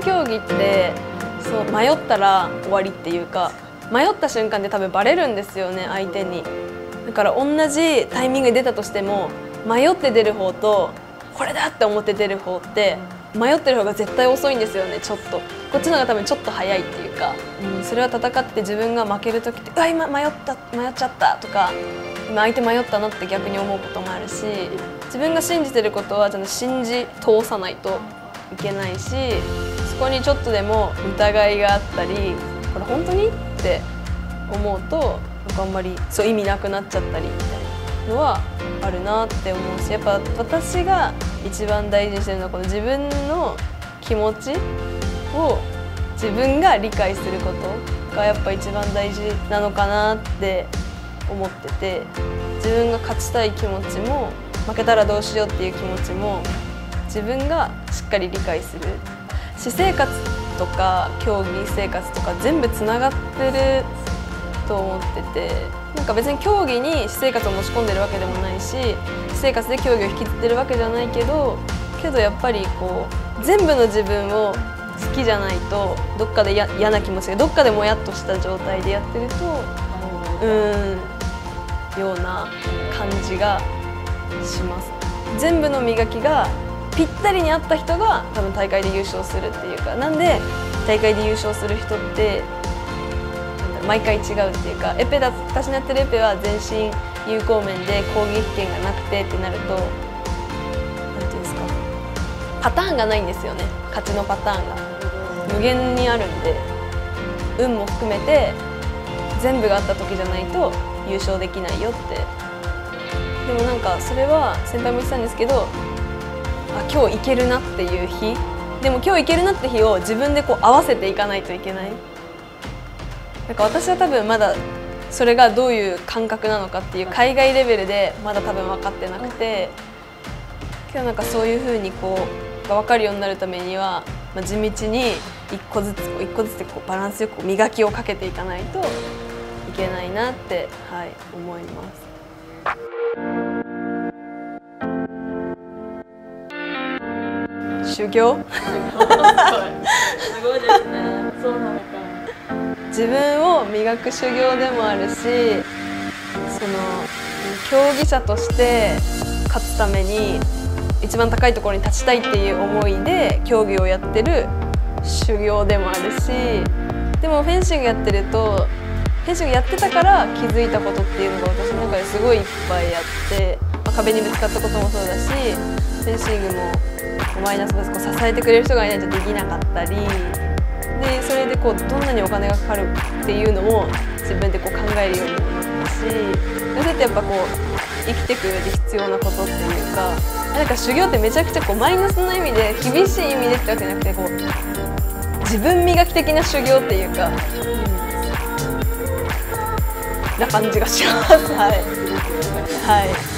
競技ってそう迷ったら終わりっていうか、迷った瞬間で多分バレるんですよね、相手に。だから同じタイミングで出たとしても、迷って出る方とこれだって思って出る方って迷ってる方が絶対遅いんですよね。ちょっとこっちの方が多分ちょっと早いっていうか、それは戦ってて自分が負ける時って「うわ今迷っちゃった」とか「今相手迷ったな」って逆に思うこともあるし、自分が信じてることはちゃんと信じ通さないといけないし、そこにちょっとでも疑いがあったり「これ本当に?」って思うとあんまりそう意味なくなっちゃったりみたいなのはあるなって思うし、やっぱ私が一番大事にしてるのはこの自分の気持ちを自分が理解することがやっぱ一番大事なのかなって思ってて、自分が勝ちたい気持ちも負けたらどうしようっていう気持ちも自分がしっかり理解する。私生活とか競技生活とか全部つながってると思ってて、なんか別に競技に私生活を持ち込んでるわけでもないし、私生活で競技を引きずってるわけじゃないけどやっぱりこう全部の自分を好きじゃないとどっかで嫌な気持ちがどっかでもやっとした状態でやってるとような感じがします。全部の磨きがぴったりに合った人が多分大会で優勝するっていうか、なんで大会で優勝する人って毎回違うっていうか、私のやってるエペは全身有効面で攻撃権がなくてってなると、なんていうんですか、パターンがないんですよね。勝ちのパターンが無限にあるんで、運も含めて全部があった時じゃないと優勝できないよって。でもなんかそれは先輩も言ってたんですけど、今日いけるなっていう日でも今日いけるなって日を自分でこう合わせていかないといけない。なんか私は多分まだそれがどういう感覚なのかっていう海外レベルでまだ多分分かってなくて、けどなんかそういう風にこうが分かるようになるためには、地道に一個ずつこうバランスよく磨きをかけていかないといけないなって、思います。修行すごいですね。そうなのか。自分を磨く修行でもあるし、その競技者として勝つために一番高いところに立ちたいっていう思いで競技をやってる修行でもあるし、でもフェンシングやってるとフェンシングやってたから気づいたことっていうのが私の中ですごいいっぱいあって、壁にぶつかったこともそうだし、フェンシングもマイナスで支えてくれる人がいないとできなかったりで、それでこうどんなにお金がかかるっていうのも自分でこう考えるようになったし、それってやっぱこう生きていく上で必要なことっていうか、なんか修行ってめちゃくちゃこうマイナスの意味で厳しい意味でってわけじゃなくて、こう自分磨き的な修行っていうか、な感じがします。はい